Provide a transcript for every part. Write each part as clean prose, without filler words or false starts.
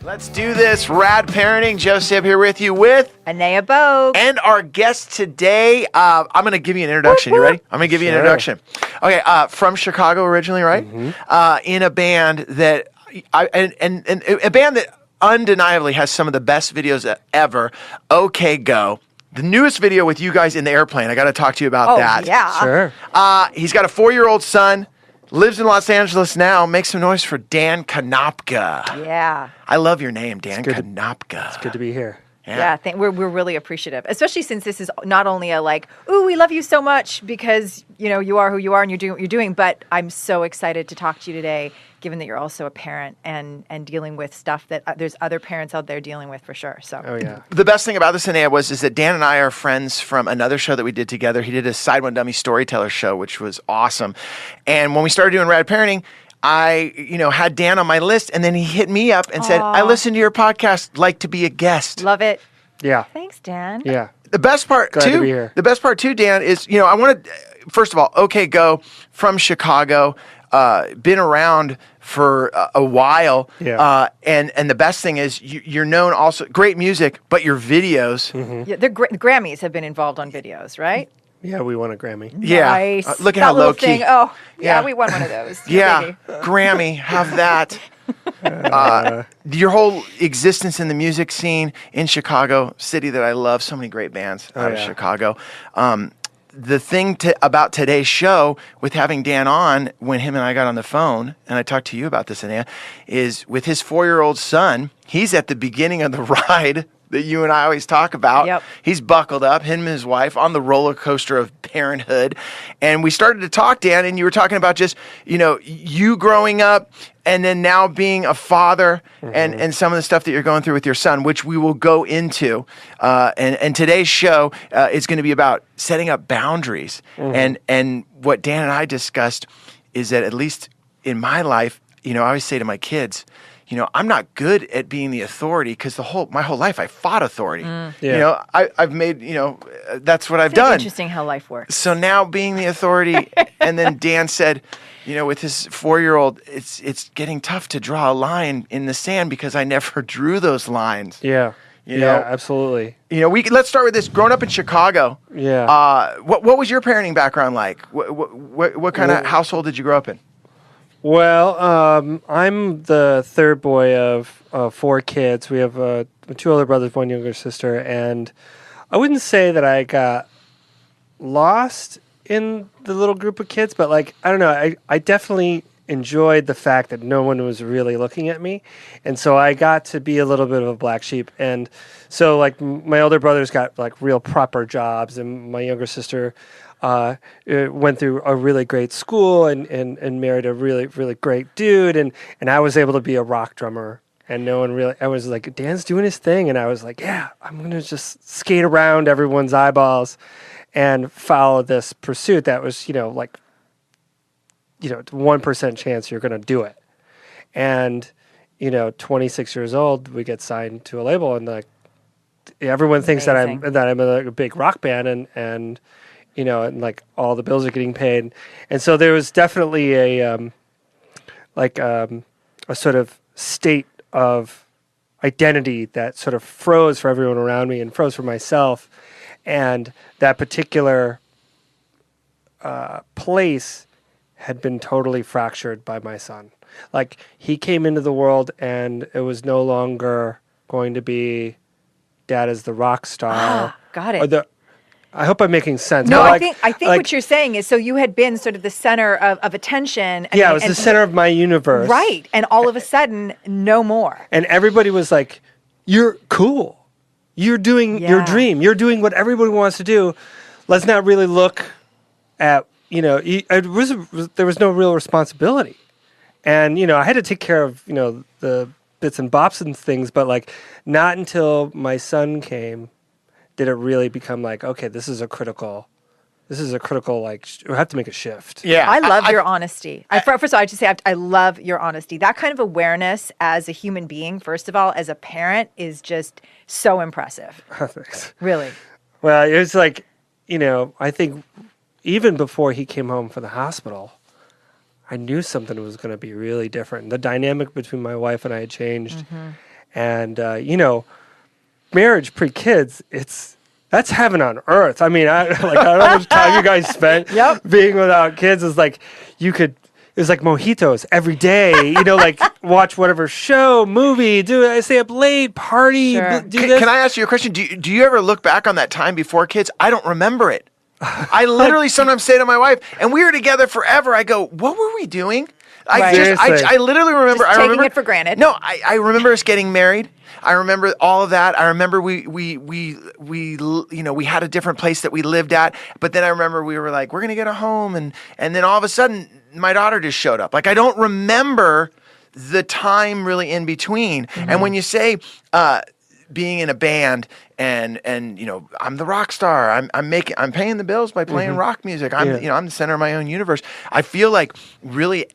Let's do this. Rad Parenting. Joseph here with you with Anea Bogue. And our guest today, I'm going to give you an introduction. You ready? I'm going to give you an introduction. Okay, from Chicago originally, right? In a band that, and a band that undeniably has some of the best videos ever, OK Go. The newest video with you guys in the airplane. I got to talk to you about that. Yeah. Sure. He's got a 4-year-old son. Lives in Los Angeles now. Make some noise for Dan Konopka. Yeah. I love your name, Dan Konopka. It's good to be here. Yeah, we're really appreciative, especially since this is not only a like, ooh, we love you so much because, you know, you are who you are and you're doing what you're doing, but I'm so excited to talk to you today, given that you're also a parent and dealing with stuff that there's other parents out there dealing with for sure. So. Oh, yeah. The best thing about this, Anea, is that Dan and I are friends from another show that we did together. He did a Side One Dummy Storyteller show, which was awesome. And when we started doing Rad Parenting, I, had Dan on my list, and then he hit me up and said, I listened to your podcast, like to be a guest. Love it. Yeah. Thanks, Dan. Yeah. The best part, Glad to be here. The best part, too, Dan, is, I want to, first of all, OK Go from Chicago, been around for a while. Yeah. And the best thing is you're known also, great music, but your videos. Yeah, the Grammys have been involved on videos, right? Yeah, we won a Grammy. Yeah. Nice. Look at that how little low key. thing. Oh, yeah, Yeah. we won one of those. Yeah, Biggie. Grammy, have that. Your whole existence in the music scene in Chicago, city that I love, so many great bands out of Chicago. The thing about today's show with having Dan on, when him and I got on the phone, and I talked to you about this, Anea, is with his 4-year-old son, he's at the beginning of the ride that you and I always talk about. Yep. He's buckled up, him and his wife, on the roller coaster of parenthood. And we started to talk, Dan, and you were talking about just, you growing up and then now being a father and some of the stuff that you're going through with your son, which we will go into. And today's show is going to be about setting up boundaries. And what Dan and I discussed is that, at least in my life, I always say to my kids, I'm not good at being the authority because my whole life I fought authority. Yeah. I've made, that's what I've done. Interesting how life works. So now being the authority, and then Dan said, with his 4-year-old, it's getting tough to draw a line in the sand because I never drew those lines. Yeah. Yeah, absolutely. Let's start with this. Growing up in Chicago, what was your parenting background like? What kind of household did you grow up in? Well, I'm the third boy of 4 kids. We have 2 older brothers, 1 younger sister, and I wouldn't say that I got lost in the little group of kids, but I don't know, I definitely enjoyed the fact that no one was really looking at me, and so I got to be a little bit of a black sheep. And so my older brothers got real proper jobs, and my younger sister went through a really great school and married a really, really great dude. And I was able to be a rock drummer, and no one really, I was like, Dan's doing his thing. And I was like, yeah, I'm going to just skate around everyone's eyeballs and follow this pursuit that was, 1% chance you're going to do it. And, 26 years old, we get signed to a label, and everyone thinks that I'm in a big rock band, and all the bills are getting paid. And so there was definitely a sort of state of identity that sort of froze for everyone around me and froze for myself. And that particular place had been totally fractured by my son. He came into the world, and it was no longer going to be dad as the rock star. Got it. I hope I'm making sense. No, I think what you're saying is, so you had been sort of the center of attention. It was the center of my universe. Right. And all of a sudden, no more. And everybody was like, you're cool. You're doing your dream. You're doing what everybody wants to do. Let's not really look at, there was no real responsibility. And, I had to take care of, the bits and bops and things, but not until my son came did it really become okay, this is a critical, we have to make a shift. Yeah. I love your honesty. First of all, I just say I love your honesty. That kind of awareness as a human being, first of all, as a parent, is just so impressive. Thanks. Really. Well, it was I think even before he came home from the hospital, I knew something was going to be really different. The dynamic between my wife and I had changed. And marriage pre-kids, that's heaven on earth. I mean, I don't know how much time you guys spent being without kids. It's like it was like mojitos every day, like watch whatever show, movie, stay up late, party, Sure. do this. Can I ask you a question? Do you ever look back on that time before kids? I don't remember it. I literally sometimes say to my wife, and we were together forever, I go, what were we doing? I literally remember. Just I remember taking it for granted. No, I remember us getting married. I remember all of that. I remember we had a different place that we lived at. But then I remember we were like, we're gonna get a home, and then all of a sudden my daughter just showed up. Like I don't remember the time really in between. Mm-hmm. And when you say being in a band and I'm the rock star. I'm paying the bills by playing rock music. I'm the center of my own universe. I feel like really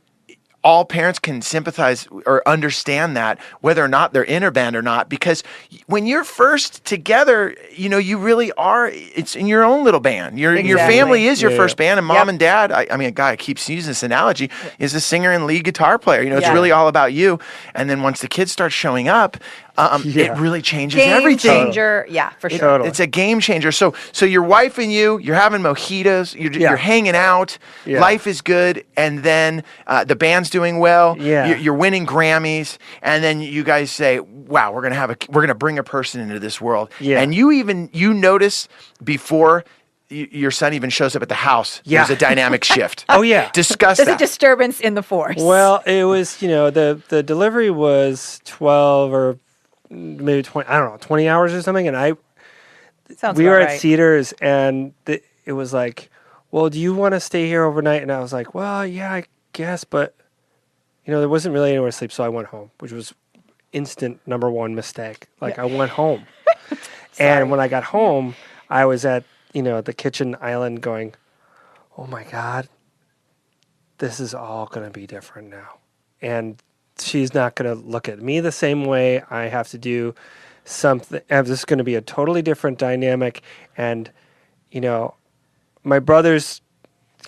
all parents can sympathize or understand that, whether or not they're in a band or not, because when you're first together, you really are, it's in your own little band. Your family is your first band, and mom and dad, a guy keeps using this analogy, is a singer and lead guitar player. It's really all about you. And then once the kids start showing up, it really changes everything. Game changer, for sure. Totally. It's a game changer. So your wife and you're having mojitos, you're hanging out, life is good, and then the band's doing well, you're winning Grammys, and then you guys say, wow, we're gonna bring a person into this world. And you notice before your son even shows up at the house, there's a dynamic shift. Oh, yeah. Discuss There's that. a disturbance in the force. Well, it was, the delivery was 12 or maybe 20, I don't know, 20 hours or something. And we were at Cedars, and it was like, well, do you want to stay here overnight? And I was like, well, yeah, I guess. But, there wasn't really anywhere to sleep. So I went home, which was instant number one mistake. I went home. And when I got home, I was at, the kitchen island going, oh my God, this is all going to be different now. And she's not going to look at me the same way. I have to do something. This is going to be a totally different dynamic. And, my brothers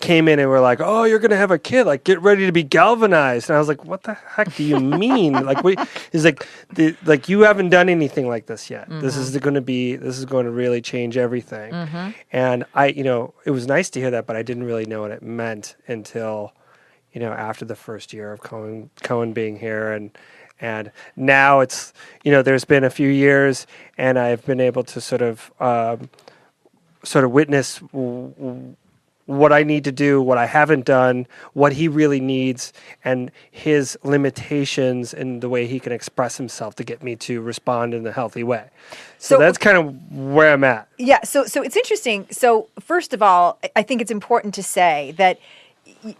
came in and were like, oh, you're going to have a kid. Like, get ready to be galvanized. And I was like, what the heck do you mean? He's like, you haven't done anything like this yet. Mm-hmm. This is going to really change everything. Mm-hmm. And it was nice to hear that, but I didn't really know what it meant until, after the first year of Cohen being here. And now it's, there's been a few years, and I've been able to sort of witness what I need to do, what I haven't done, what he really needs, and his limitations and the way he can express himself to get me to respond in a healthy way. So that's kind of where I'm at. Yeah, so it's interesting. So first of all, I think it's important to say that,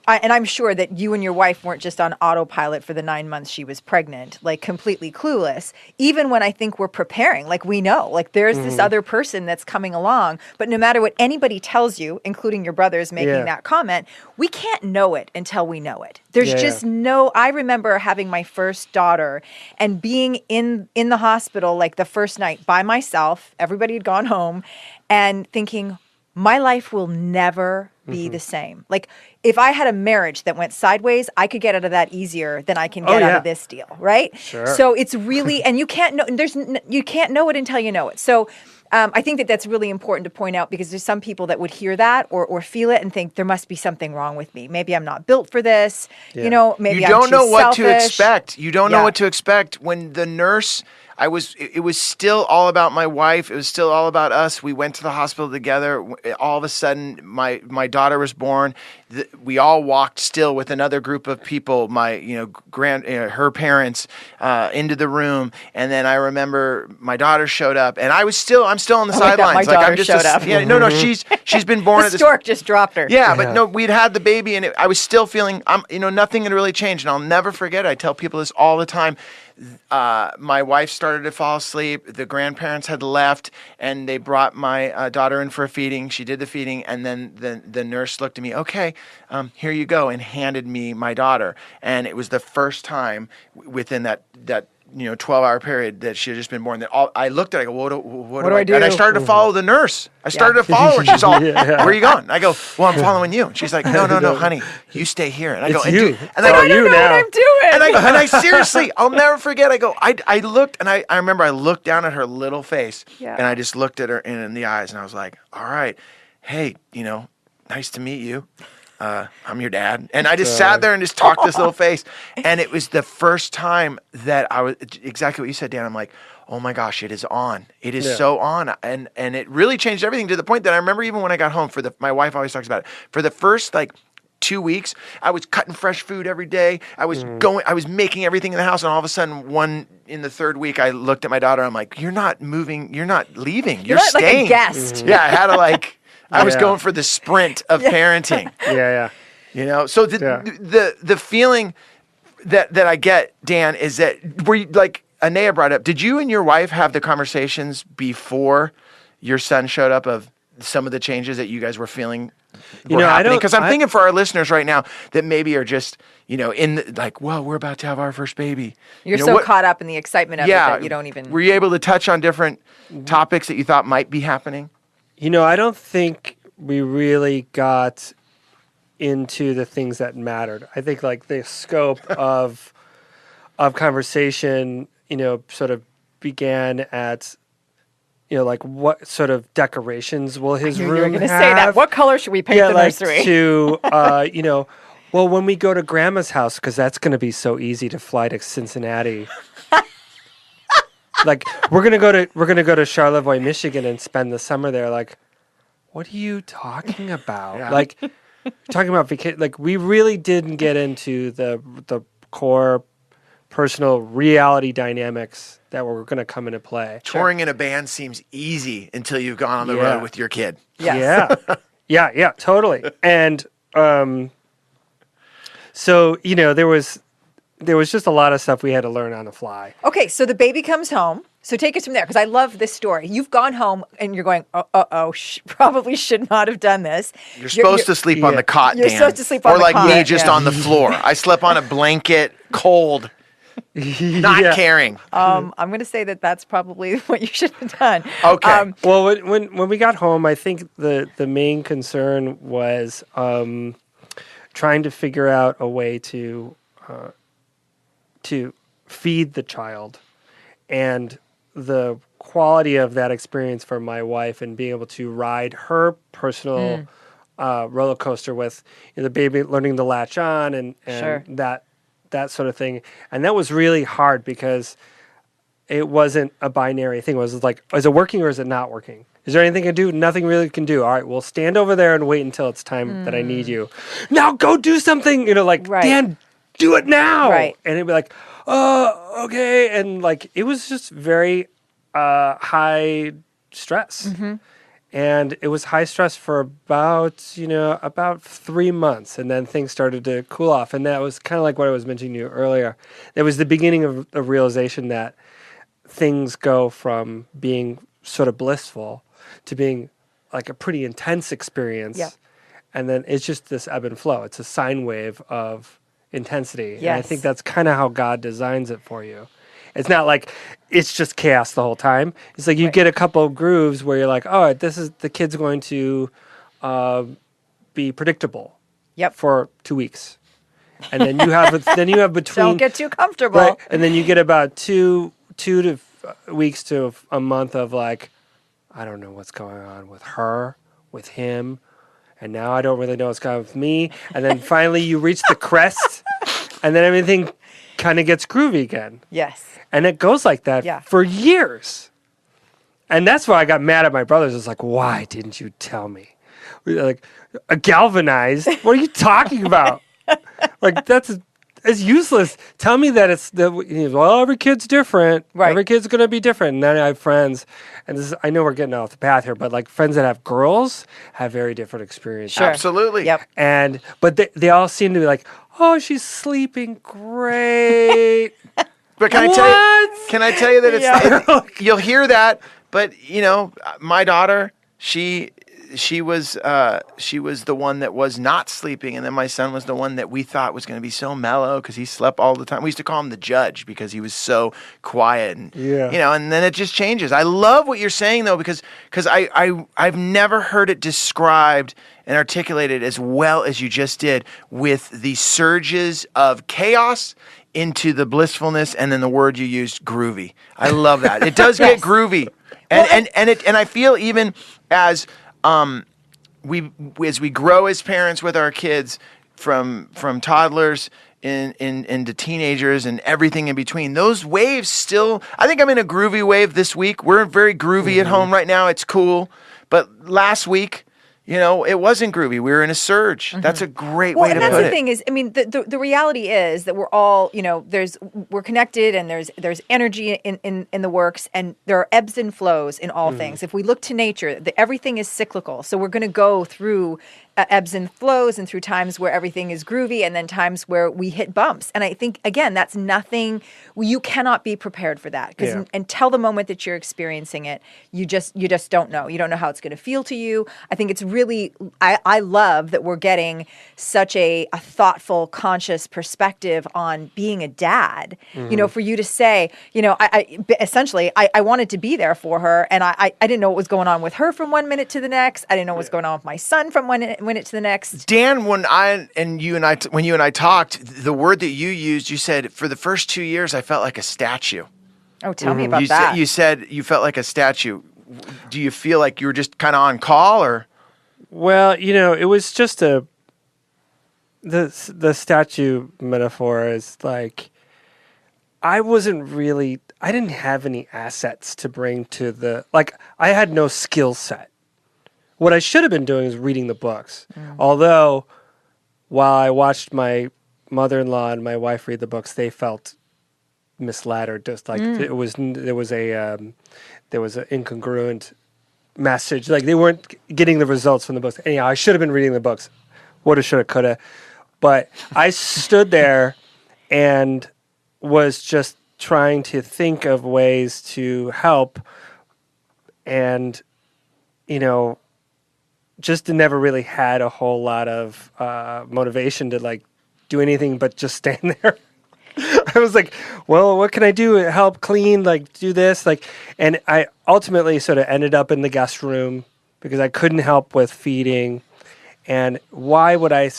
and I'm sure that you and your wife weren't just on autopilot for the 9 months she was pregnant, completely clueless. Even when I think we're preparing, we know, there's this other person that's coming along. But no matter what anybody tells you, including your brothers making that comment, we can't know it until we know it. There's just no. I remember having my first daughter and being in the hospital the first night by myself. Everybody had gone home, and thinking, my life will never be the same. If I had a marriage that went sideways, I could get out of that easier than I can get out of this deal, right? Sure. So it's really, and you can't know. You can't know it until you know it. So I think that's really important to point out, because there's some people that would hear that or feel it and think there must be something wrong with me. Maybe I'm not built for this. Maybe you I'm don't too know what to selfish. expect. You don't know what to expect when the nurse. It was still all about my wife. It was still all about us. We went to the hospital together. All of a sudden, my daughter was born. We all walked still with another group of people, her parents, into the room. And then I remember my daughter showed up, and I'm still on the sidelines. My daughter showed up. Yeah, no, she's been born. The stork just dropped her. Yeah, but no, we'd had the baby, and I was still feeling, nothing had really changed. And I'll never forget. I tell people this all the time. My wife started to fall asleep. The grandparents had left, and they brought my daughter in for a feeding. She did the feeding, and then the nurse looked at me. Okay, here you go, and handed me my daughter. And it was the first time within that 12-hour period that she had just been born. That I looked at it, I go, what do I do? do? And I started to follow the nurse. I started to follow her. She's all, where are you going? I go, well, I'm following you. And she's like, no, honey, you stay here. And I go, It's you. And I go, I don't know what I'm doing. And I seriously, I'll never forget. I go, I looked, and I remember I looked down at her little face, Yeah. and I just looked at her in the eyes, and I was like, all right, hey, nice to meet you. I'm your dad. And I just sat there and just talked to this little face. And it was the first time that I was, exactly what you said, Dan. I'm like, oh my gosh, it is on. It is so on. And it really changed everything to the point that I remember even when I got home, my wife always talks about it, for the first 2 weeks, I was cutting fresh food every day. I was making everything in the house. And all of a sudden, in the third week, I looked at my daughter. I'm like, you're not moving. You're not leaving. You're not staying. like a guest. Yeah, I had to I was going for the sprint of parenting. Yeah. So the feeling that I get, Dan, is that were you, like Anea brought up, did you and your wife have the conversations before your son showed up of some of the changes that you guys were feeling were happening? Because I'm thinking for our listeners right now that maybe are just, we're about to have our first baby. You're so caught up in the excitement of it that you don't even... Were you able to touch on different topics that you thought might be happening? I don't think we really got into the things that mattered. I think the scope of conversation, sort of began at, what sort of decorations will his room have? You're going to say that. What color should we paint the nursery? Well, when we go to Grandma's house, because that's going to be so easy to fly to Cincinnati. We're gonna go to Charlevoix, Michigan, and spend the summer there. What are you talking about? Yeah. Talking about vacation. We really didn't get into the core personal reality dynamics that were going to come into play. Touring in a band seems easy until you've gone on the road with your kid. Yes. Yeah, totally. And so there was just a lot of stuff we had to learn on the fly. Okay, so the baby comes home. So take us from there, because I love this story. You've gone home and you're going, probably should not have done this. You're supposed to sleep on the cot, You're Dan. supposed to sleep on or the cot. Or me, just on the floor. I slept on a blanket, cold, not caring. I'm going to say that that's probably what you should have done. Okay. Well, when we got home, I think the main concern was trying to figure out a way to feed the child, and the quality of that experience for my wife and being able to ride her personal roller coaster with the baby learning to latch on and Sure. that sort of thing. And that was really hard because it wasn't a binary thing. It was is it working or is it not working? Is there anything I can do? Nothing really can do. All right, we'll stand over there and wait until it's time that I need you. Now go do something. Right. Dan, do it now. Right. And it'd be okay. And it was just very high stress. Mm-hmm. And it was high stress for about 3 months. And then things started to cool off. And that was kind of like what I was mentioning to you earlier. It was the beginning of the realization that things go from being sort of blissful to being a pretty intense experience. Yeah. And then it's just this ebb and flow. It's a sine wave of intensity. Yes. And I think that's kind of how God designs it for you. It's not it's just chaos the whole time. It's you get a couple of grooves where you're the kid's going to be predictable for 2 weeks. And then you have between... Don't get too comfortable. Right, and then you get about two to weeks to a month of I don't know what's going on with her, with him, and now I don't really know what's going on with me. And then finally you reach the crest, and then everything kind of gets groovy again. Yes. And it goes like that for years. And that's why I got mad at my brothers. It's why didn't you tell me? Galvanized? What are you talking about? It's useless. Tell me that every kid's different. Right. Every kid's going to be different. And then I have friends, and I know we're getting off the path here, but friends that have girls have very different experiences. Sure. Absolutely. Yep. But they all seem to be she's sleeping great. But can I tell you that you'll hear that, but my daughter, she she was the one that was not sleeping, and then my son was the one that we thought was going to be so mellow because he slept all the time. We used to call him the judge because he was so quiet, and and then it just changes. I love what you're saying though, because I've never heard it described and articulated as well as you just did, with the surges of chaos into the blissfulness, and then the word you used, groovy. I love that. It does get groovy. And I feel even as we grow as parents with our kids, from toddlers into teenagers and everything in between, those waves still. I think I'm in a groovy wave this week. We're very groovy at home right now. It's cool, but last week, it wasn't groovy. We were in a surge. Mm-hmm. That's a great way to put it. Well, and that's the thing is, I mean, the reality is that we're all, we're connected, and there's energy in the works, and there are ebbs and flows in all things. If we look to nature, everything is cyclical. So we're going to go through ebbs and flows, and through times where everything is groovy, and then times where we hit bumps. And I think, again, that's nothing. You cannot be prepared for that, because until the moment that you're experiencing it, you just don't know. You don't know how it's going to feel to you. I think it's really, I love that we're getting such a thoughtful, conscious perspective on being a dad. For you to say, I wanted to be there for her, and I didn't know what was going on with her from one minute to the next. I didn't know what was going on with my son from one minute to the next. Dan, when you and I talked, the word that you used, you said, for the first 2 years, I felt like a statue. Oh, tell me about that. You said you felt like a statue. Do you feel like you were just kind of on call, or? Well, it was just the statue metaphor is like, I didn't have any assets to bring to I had no skill set. What I should have been doing is reading the books. Although, while I watched my mother-in-law and my wife read the books, they felt misled, or just like there was an incongruent message. Like they weren't getting the results from the books. Anyhow, I should have been reading the books. Woulda, shoulda, coulda. But I stood there and was just trying to think of ways to help, and just never really had a whole lot of motivation to do anything but just stand there. I was like, well, what can I do? Help clean, do this, and I ultimately sort of ended up in the guest room because I couldn't help with feeding. And why would I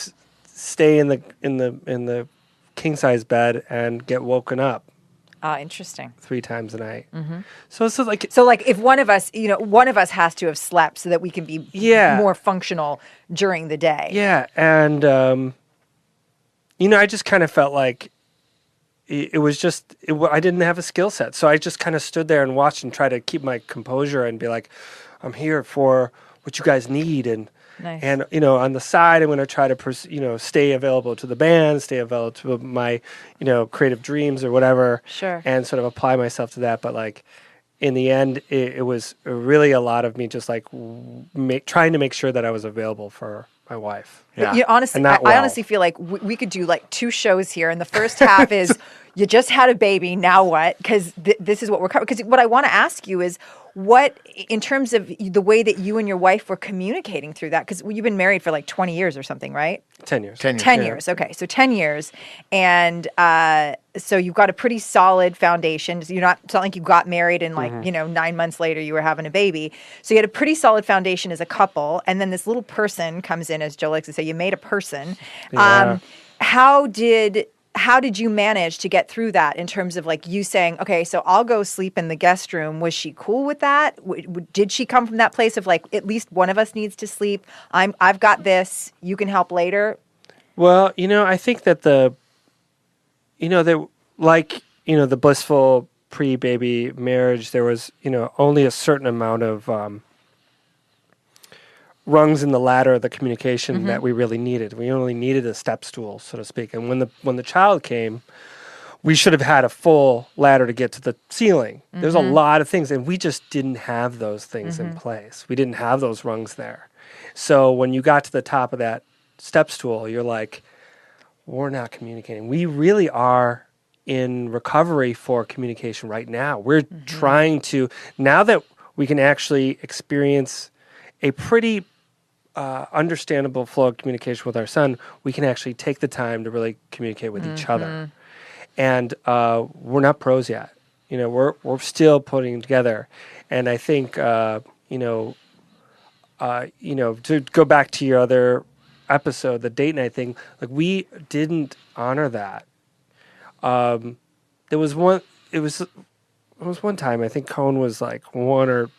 stay in the king size bed and get woken up? Interesting. 3 times a night. Mm-hmm. So if one of us has to have slept so that we can be more functional during the day. Yeah, and I just kind of felt like it was just I didn't have a skill set, so I just kind of stood there and watched and tried to keep my composure and be like, I'm here for what you guys need, and. Nice. And, on the side, I'm going to try to, stay available to the band, stay available to my, creative dreams or whatever. Sure. And sort of apply myself to that. But, in the end, it was really a lot of me just, trying to make sure that I was available for my wife. Yeah. I honestly feel like we could do, 2 shows here. And the first half is, you just had a baby, now what? Because this is what we're covering. Because what I want to ask you is, what, in terms of the way that you and your wife were communicating through that, because you've been married for 20 years or something, right? 10 years. 10 years. Okay. So 10 years. And so you've got a pretty solid foundation. It's not like you got married and 9 months later you were having a baby. So you had a pretty solid foundation as a couple. And then this little person comes in, as Joe likes to say, you made a person. Yeah. How did you manage to get through that in terms of you saying, okay, so I'll go sleep in the guest room? Was she cool with that? Did she come from that place of at least one of us needs to sleep? I've got this. You can help later. Well, I think that the blissful pre-baby marriage, there was, only a certain amount of rungs in the ladder of the communication that we really needed. We only needed a step stool, so to speak. And when the child came, we should have had a full ladder to get to the ceiling. There's a lot of things, and we just didn't have those things in place. We didn't have those rungs there. So when you got to the top of that step stool, you're like, we're not communicating. We really are in recovery for communication right now. We're trying to, now that we can actually experience a pretty understandable flow of communication with our son, we can actually take the time to really communicate with each other. And we're not pros yet. We're still putting together. And I think, to go back to your other episode, the date night thing, like we didn't honor that. It was one time, I think Cone was like 1 or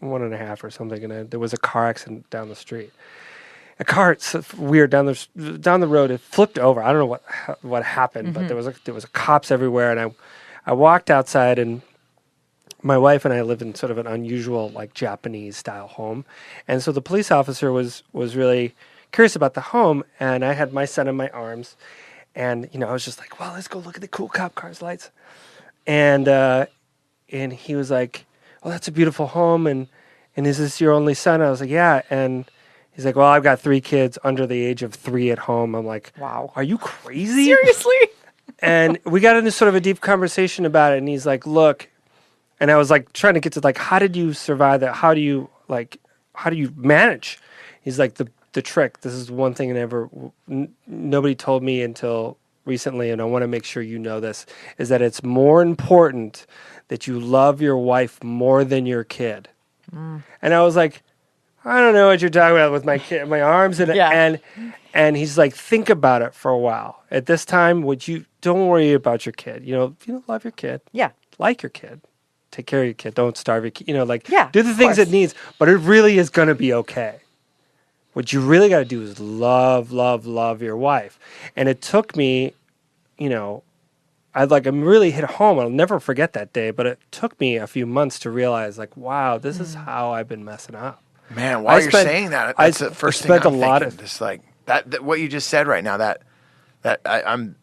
1.5 or something, and there was a car accident down the street. A car, it's weird, down the road, it flipped over. I don't know what happened, but there was cops everywhere, and I walked outside, and my wife and I lived in sort of an unusual, like, Japanese-style home, and so the police officer was really curious about the home, and I had my son in my arms, and, I was just like, well, let's go look at the cool cop cars lights. And he was like, oh, that's a beautiful home, and is this your only son? I was like, yeah, and he's like, well, I've got 3 kids under the age of 3 at home. I'm like, wow, are you crazy? Seriously? And we got into sort of a deep conversation about it, and he's like, look, and I was like trying to get to like, how did you survive that? How do you manage? He's like, the trick, this is one thing nobody told me until recently, and I want to make sure you know this, is that it's more important that you love your wife more than your kid. And I was like, I don't know what you're talking about with my kid, my arms, and he's like, think about it for a while. At this time, don't worry about your kid. Love your kid. Yeah. Like your kid. Take care of your kid. Don't starve your kid. Do the things course. it needs. But it really is going to be okay. What you really got to do is love, love, love your wife. And it took me, I really hit home. I'll never forget that day. But it took me a few months to realize, like, wow, this is how I've been messing up. Man, while you're saying that, that's the first thing I'm thinking. Just like that, what you just said right now. I'm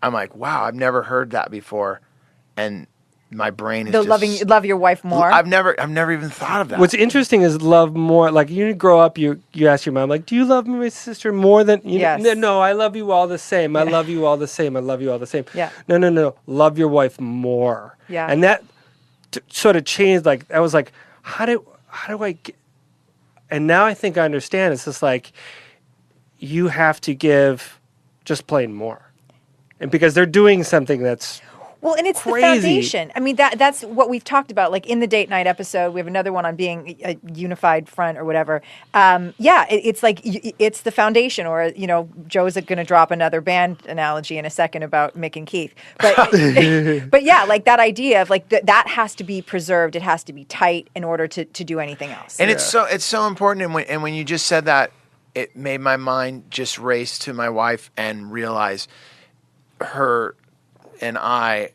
like, wow, I've never heard that before, and my brain is love your wife more. I've never even thought of that. What's interesting is love more. Like you grow up, you ask your mom, like, do you love me, my sister, more than you? Yes. No, I love you all the same. I love you all the same. I love you all the same. Yeah. No. Love your wife more. Yeah. And that sort of changed. Like I was like, how do I get? And now I think I understand. It's just like you have to give just plain more, and because they're doing something that's. Well, and it's crazy. The foundation. I mean, that's what we've talked about. Like in the date night episode, we have another one on being a unified front or whatever. It's like it's the foundation. Or Joe's going to drop another band analogy in a second about Mick and Keith. But but yeah, like that idea of like that has to be preserved. It has to be tight in order to do anything else. And it's so important. And when you just said that, it made my mind just race to my wife and realize her and I,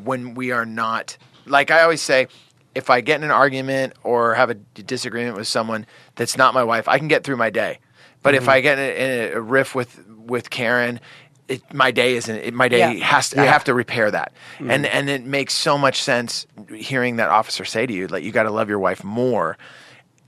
when we are not, like I always say, if I get in an argument or have a disagreement with someone that's not my wife, I can get through my day. But if I get in a riff with Karen, my day isn't. My day has to. I have to repair that, and it makes so much sense hearing that officer say to you, like, you got to love your wife more.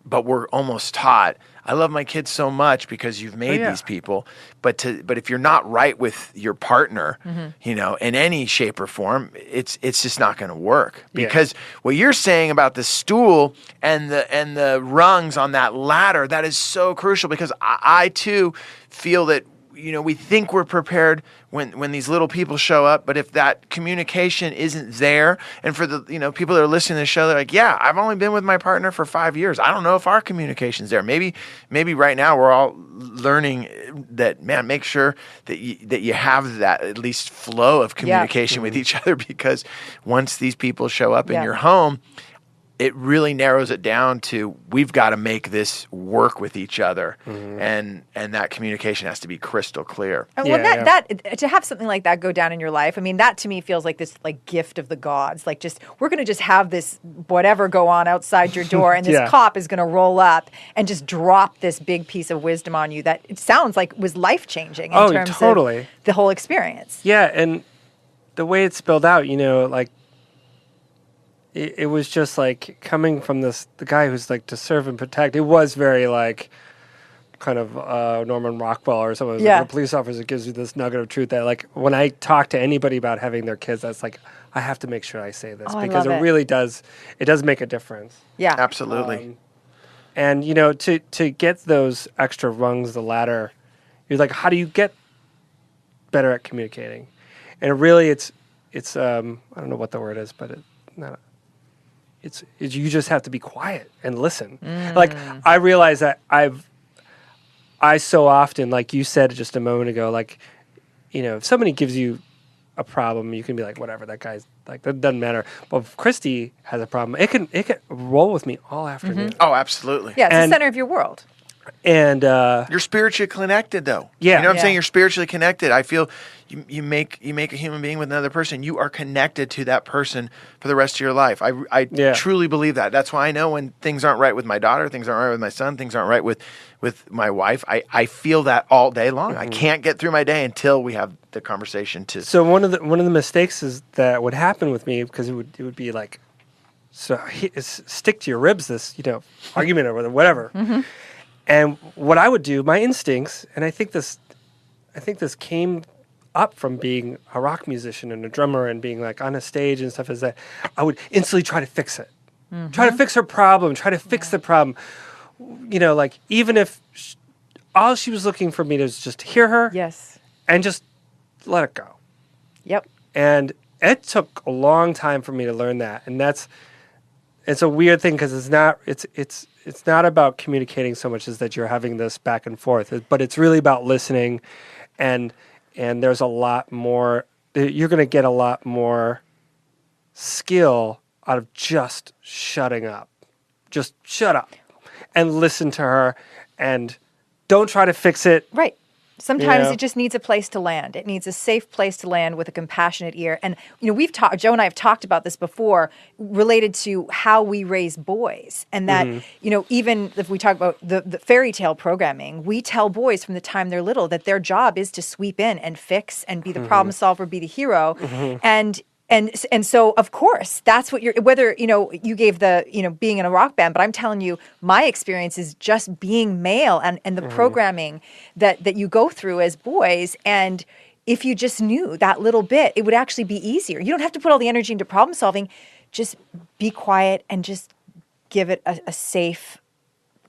But we're almost taught, I love my kids so much because you've made these people. But if you're not right with your partner, in any shape or form, it's just not going to work. Because what you're saying about the stool and the rungs on that ladder, that is so crucial. Because I too feel that we think we're prepared when these little people show up, but if that communication isn't there, and for the people that are listening to the show, they're like, yeah, I've only been with my partner for 5 years. I don't know if our communication's there. Maybe right now we're all learning that, man, make sure that you have that at least flow of communication with each other, because once these people show up in your home, it really narrows it down to, we've got to make this work with each other, and that communication has to be crystal clear. That to have something like that go down in your life, I mean, that to me feels like this like gift of the gods. Like, we're going to just have this whatever go on outside your door, and this cop is going to roll up and just drop this big piece of wisdom on you that it sounds like was life changing in terms of the whole experience. Yeah, and the way it's spelled out, like. It was just like coming from the guy who's like to serve and protect. It was very like kind of Norman Rockwell or something. Like a police officer gives you this nugget of truth that, like, when I talk to anybody about having their kids, that's like, I have to make sure I say this because it really does. It does make a difference. Yeah, absolutely. And to get those extra rungs of the ladder, you're like, how do you get better at communicating? And really, it's I don't know what the word is, but it's you just have to be quiet and listen. Like, I realize that I so often, like you said just a moment ago, like, if somebody gives you a problem, you can be like, whatever, that guy's like, that doesn't matter. But if Christy has a problem, it can roll with me all afternoon. Oh, absolutely. Yeah, it's the center of your world. And you're spiritually connected, though. Yeah. You know what I'm Yeah. saying? You're spiritually connected. I feel you make a human being with another person. You are connected to that person for the rest of your life. I truly believe that. That's why I know when things aren't right with my daughter, things aren't right with my son, things aren't right with my wife. I feel that all day long. I can't get through my day until we have the conversation too. So one of the mistakes is that would happen with me, because it would be like, stick to your ribs, this argument or whatever. And what I would do, my instincts, and I think this came up from being a rock musician and a drummer and being like on a stage and stuff, is that I would instantly try to fix it, try to fix her problem, try to fix the problem. Like, even if all she was looking for me to just hear her, Yes. and just let it go. Yep. And it took a long time for me to learn that, and it's a weird thing, because it's not about communicating so much as that you're having this back and forth, but it's really about listening, and there's a lot more. You're going to get a lot more skill out of just shutting up. Just shut up and listen to her, and don't try to fix it. Right. Sometimes it just needs a place to land. It needs a safe place to land with a compassionate ear. And, Joe and I have talked about this before, related to how we raise boys. And that, even if we talk about the fairy tale programming, we tell boys from the time they're little that their job is to sweep in and fix and be the problem solver, be the hero. And so, of course, that's what whether, you gave the, being in a rock band, but I'm telling you, my experience is just being male and the programming that you go through as boys. And if you just knew that little bit, it would actually be easier. You don't have to put all the energy into problem solving. Just be quiet and just give it a safe,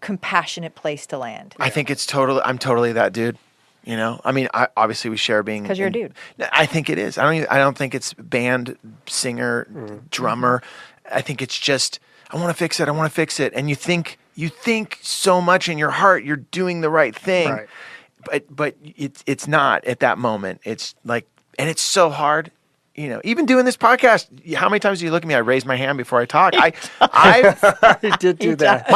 compassionate place to land. I think I'm totally that dude. I mean, obviously we share being, Because you're a dude. I think it is. I don't think it's band, singer, drummer. I think it's just, I want to fix it. I want to fix it. And you think so much in your heart, you're doing the right thing, Right. but it's not at that moment. It's like, and it's so hard. Even doing this podcast, how many times do you look at me? I raise my hand before I talk. I did do that.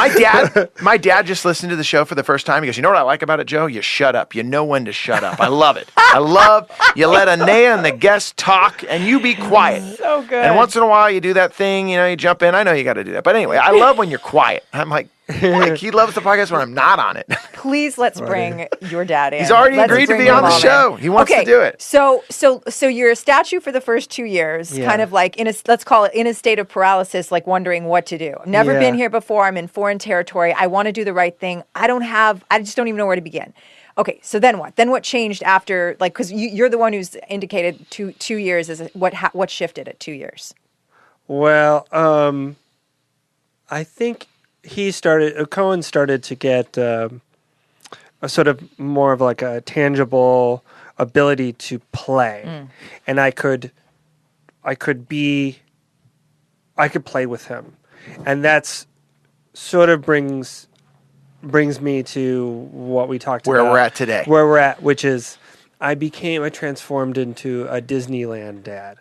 My dad just listened to the show for the first time. He goes, "You know what I like about it, Joe? You shut up. You know when to shut up. I love it. I love you let Anea and the guests talk and you be quiet. So good. And once in a while you do that thing, you jump in. I know you got to do that. But anyway, I love when you're quiet. I'm like he loves the podcast when I'm not on it. Please, let's bring your dad in. He's already Let's agreed to bring be your on the mom show. in. He wants to do it. So you're a statue for the first 2 years, Yeah. kind of like let's call it in a state of paralysis, like wondering what to do. I've never been here before. I'm in foreign territory. I want to do the right thing. I just don't even know where to begin. Okay, so then what? Then what changed after, like, because you're the one who's indicated 2 years as what shifted at 2 years? Well, I think Cohen started to get a sort of more of like a tangible ability to play, and I could play with him, and that's sort of brings me to what we talked Where about. we're at today. Where we're at, which is I transformed into a Disneyland dad.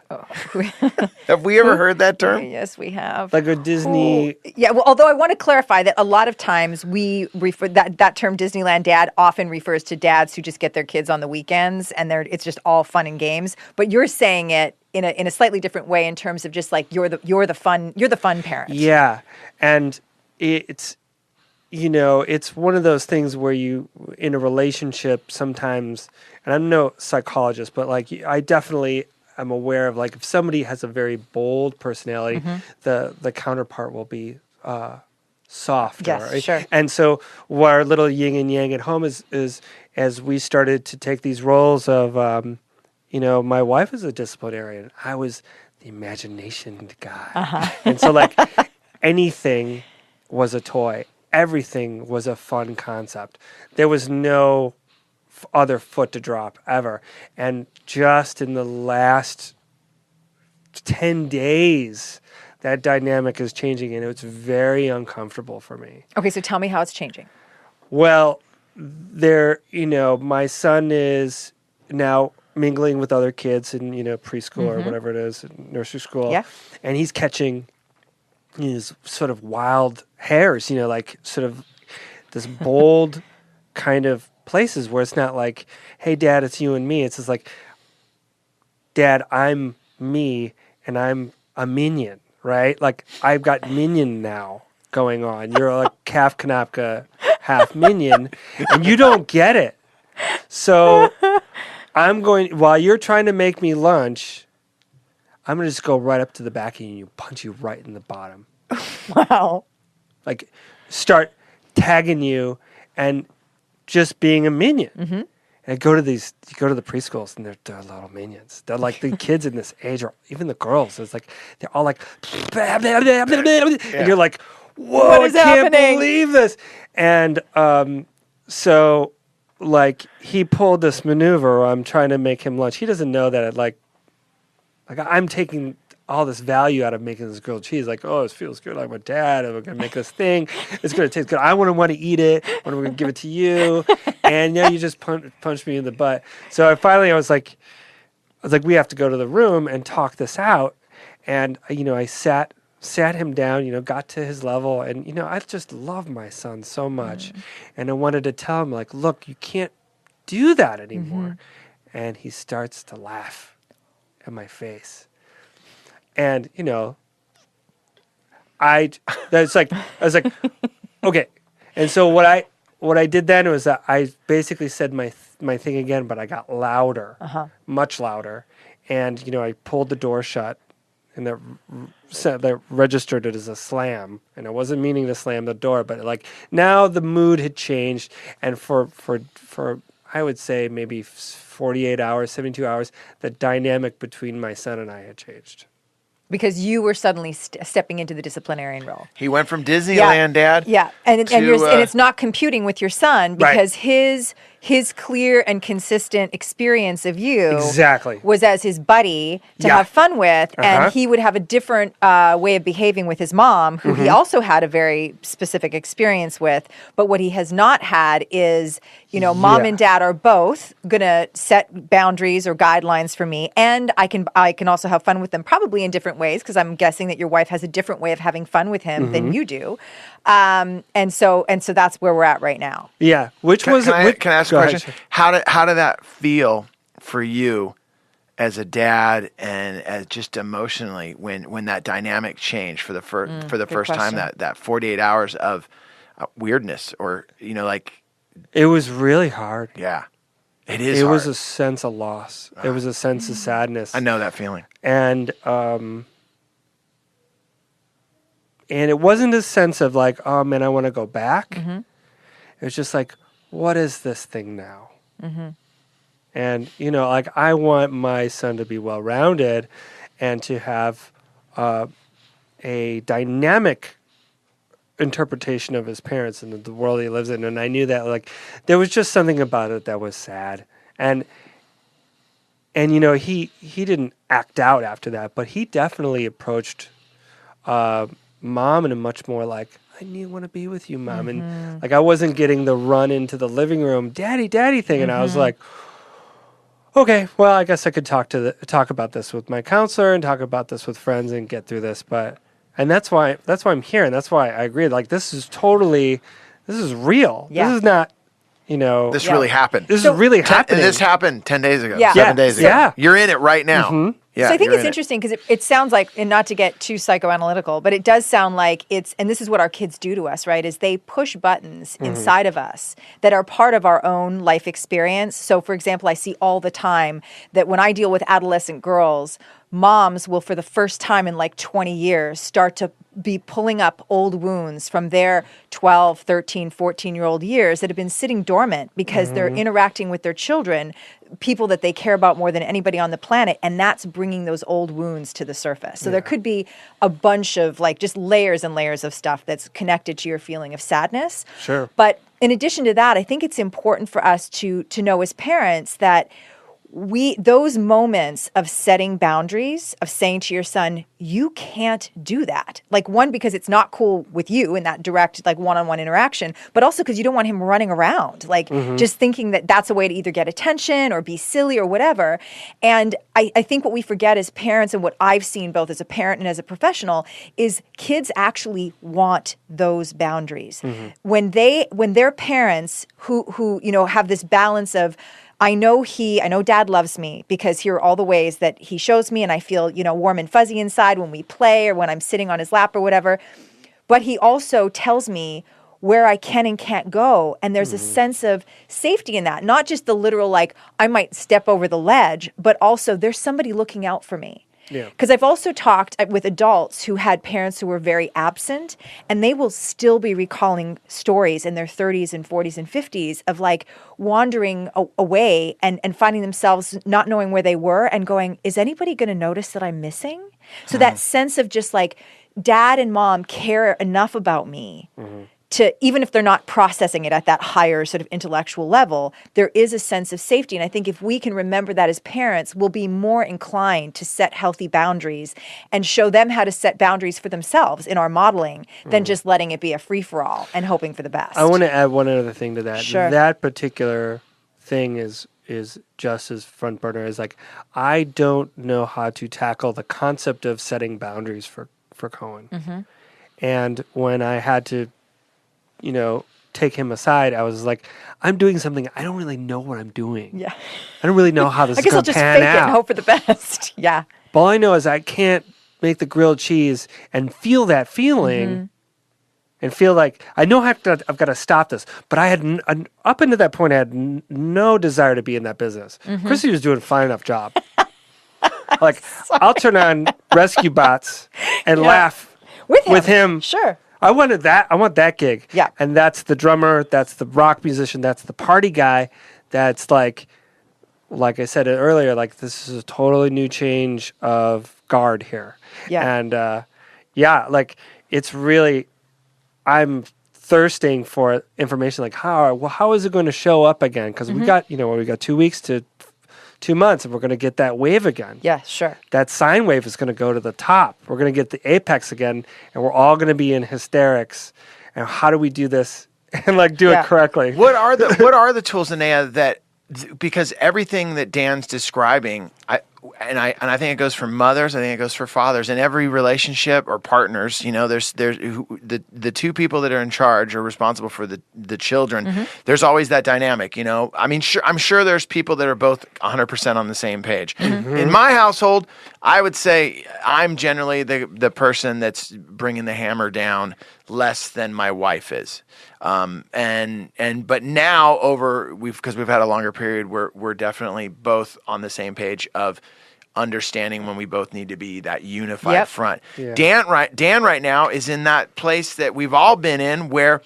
Have we ever heard that term? Yes, we have. Like a Disney. Ooh. Yeah, well, although I want to clarify that a lot of times we refer that term Disneyland dad often refers to dads who just get their kids on the weekends and it's just all fun and games. But you're saying it in a slightly different way in terms of just like you're the fun parent. Yeah, and it's one of those things where you in a relationship sometimes, and I'm no psychologist, but like I definitely am aware of, like, if somebody has a very bold personality, the counterpart will be softer. Yes, right? sure. And so our little yin and yang at home is as we started to take these roles of, my wife is a disciplinarian. I was the imagination guy. And so like anything was a toy. everything was a fun concept. There was no other foot to drop ever. And just in the last 10 days, that dynamic is changing, and it's very uncomfortable for me. Okay, so tell me how it's changing. Well, my son is now mingling with other kids in, preschool or whatever it is, nursery school. Yeah. And he's catching these sort of wild hares, like sort of this bold kind of places where it's not like, hey, Dad, it's you and me. It's just like, Dad, I'm me and I'm a minion, right? Like, I've got minion now going on. You're like half Konopka, half minion, and you don't get it. So while you're trying to make me lunch, I'm going to just go right up to the back of you and punch you right in the bottom. Wow. Like, start tagging you and just being a minion. Mm-hmm. And you go to the preschools, and they're little minions. They're like the kids in this age, or even the girls. It's like, they're all like, and you're like, whoa, I can't believe this. And so, like, he pulled this maneuver where I'm trying to make him lunch. He doesn't know that like I'm taking all this value out of making this grilled cheese. Like, oh, it feels good. I'm a dad. I'm going to make this thing. It's going to taste good. I wouldn't want to eat it. I'm going to give it to you. And now you just punched me in the butt. So I was like, we have to go to the room and talk this out. And, I sat him down, got to his level. And, I just love my son so much. And I wanted to tell him, like, look, you can't do that anymore. And he starts to laugh at my face. And, I was like, okay. And so what I did then was that I basically said my thing again, but I got louder, much louder. And, I pulled the door shut, and that registered it as a slam. And I wasn't meaning to slam the door, but like, now the mood had changed. And for I would say maybe 48 hours, 72 hours, the dynamic between my son and I had changed. Because you were suddenly stepping into the disciplinarian role. He went from Disneyland, Dad. Yeah, and it's not computing with your son because his clear and consistent experience of you was as his buddy to have fun with, and he would have a different way of behaving with his mom, who he also had a very specific experience with. But what he has not had is, mom and dad are both gonna set boundaries or guidelines for me, and I can also have fun with them, probably in different ways, because I'm guessing that your wife has a different way of having fun with him than you do. And so that's where we're at right now. Can Yeah, I ask a question? How did that feel for you as a dad and as just emotionally when that dynamic changed for the first time, that 48 hours of weirdness, or like? It was really hard. Yeah, it is. It hard. was a sense of loss. It was a sense of sadness. I know that feeling. And it wasn't a sense of like, oh man, I want to go back. It was just like, what is this thing now? And, like, I want my son to be well-rounded and to have a dynamic interpretation of his parents and the world he lives in. And I knew that, like, there was just something about it that was sad. And he didn't act out after that, but he definitely approached Mom in a much more like, I want to be with you, Mom. And like, I wasn't getting the run into the living room, Daddy thing. And I was like, okay, well, I guess I could talk about this with my counselor and talk about this with friends and get through this. And that's why I'm here. And that's why I agree. Like, this is real. Yeah. This is not, This really happened. This is really happening. This happened 10 days ago, Yeah. 7 days ago. Yeah. You're in it right now. Yeah, so I think it's interesting because it sounds like, and not to get too psychoanalytical, but it does sound like and this is what our kids do to us, right, is they push buttons inside of us that are part of our own life experience. So, for example, I see all the time that when I deal with adolescent girls, moms will, for the first time in like 20 years, start to be pulling up old wounds from their 12, 13, 14-year-old years that have been sitting dormant because they're interacting with their children, people that they care about more than anybody on the planet, and that's bringing those old wounds to the surface. So there could be a bunch of like just layers and layers of stuff that's connected to your feeling of sadness. Sure. But in addition to that, I think it's important for us to know as parents that those moments of setting boundaries, of saying to your son, you can't do that. Like, one, because it's not cool with you in that direct, like, one-on-one interaction, but also because you don't want him running around, like, just thinking that that's a way to either get attention or be silly or whatever. And I think what we forget as parents, and what I've seen both as a parent and as a professional, is kids actually want those boundaries. When their parents who have this balance of, I know dad loves me because here are all the ways that he shows me and I feel, warm and fuzzy inside when we play or when I'm sitting on his lap or whatever. But he also tells me where I can and can't go. And there's a sense of safety in that. Not just the literal, like, I might step over the ledge, but also there's somebody looking out for me. Yeah. Because I've also talked with adults who had parents who were very absent, and they will still be recalling stories in their 30s and 40s and 50s of like wandering away and finding themselves not knowing where they were and going, is anybody going to notice that I'm missing? So that sense of just like dad and mom care enough about me to, even if they're not processing it at that higher sort of intellectual level, there is a sense of safety. And I think if we can remember that as parents, we'll be more inclined to set healthy boundaries and show them how to set boundaries for themselves in our modeling than just letting it be a free-for-all and hoping for the best. I want to add one other thing to that. Sure. That particular thing is just as front burner as like, I don't know how to tackle the concept of setting boundaries for Cohen. And when I had to take him aside, I was like, I'm doing something. I don't really know what I'm doing. Yeah. I don't really know how this I is guess going I'll to just pan fake it out. and hope for the best. Yeah. But all I know is I can't make the grilled cheese and feel that feeling and feel like I know I've got to stop this. But I had, up until that point, I had no desire to be in that business. Chrissy was doing a fine enough job. Like, I'll turn on Rescue Bots and laugh with him. Sure. I wanted that. I want that gig. Yeah. And that's the drummer. That's the rock musician. That's the party guy. That's like I said earlier, like, this is a totally new change of guard here. Yeah. And like, it's really, I'm thirsting for information. Like, how is it going to show up again? Because we got 2 weeks to 2 months, and we're going to get that wave again. Yeah, sure. That sine wave is going to go to the top. We're going to get the apex again, and we're all going to be in hysterics. And how do we do this and like do it correctly? What are the tools, Anea, that, because everything that Dan's describing, I think it goes for mothers, I think it goes for fathers, in every relationship or partners. There's the two people that are in charge are responsible for the children. There's always that dynamic. I'm sure there's people that are both 100% on the same page. In my household, I would say I'm generally the person that's bringing the hammer down less than my wife is. But now because we've had a longer period, we're definitely both on the same page of understanding when we both need to be that unified front. Yeah. Dan right now is in that place that we've all been in where,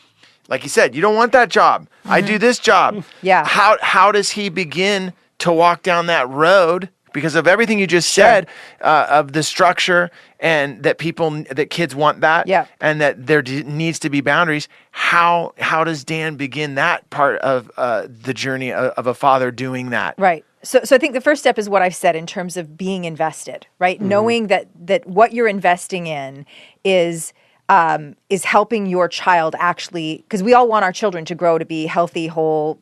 like you said, you don't want that job. I do this job. Yeah. How does he begin to walk down that road? Because of everything you just said, of the structure, and that kids want that, and that there needs to be boundaries. How does Dan begin that part of the journey of a father doing that? Right. So I think the first step is what I've said in terms of being invested, right? Knowing that what you're investing in is helping your child actually, because we all want our children to grow to be healthy, whole,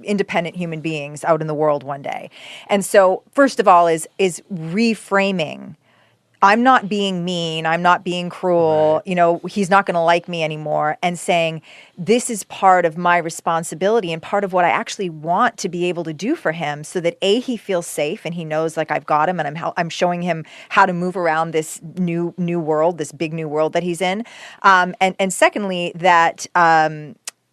independent human beings out in the world one day. And so first of all is reframing. I'm not being mean. I'm not being cruel. Right. He's not going to like me anymore. And saying, this is part of my responsibility and part of what I actually want to be able to do for him, so that A, he feels safe and he knows like I've got him, and I'm showing him how to move around this new world, this big new world that he's in. And secondly, that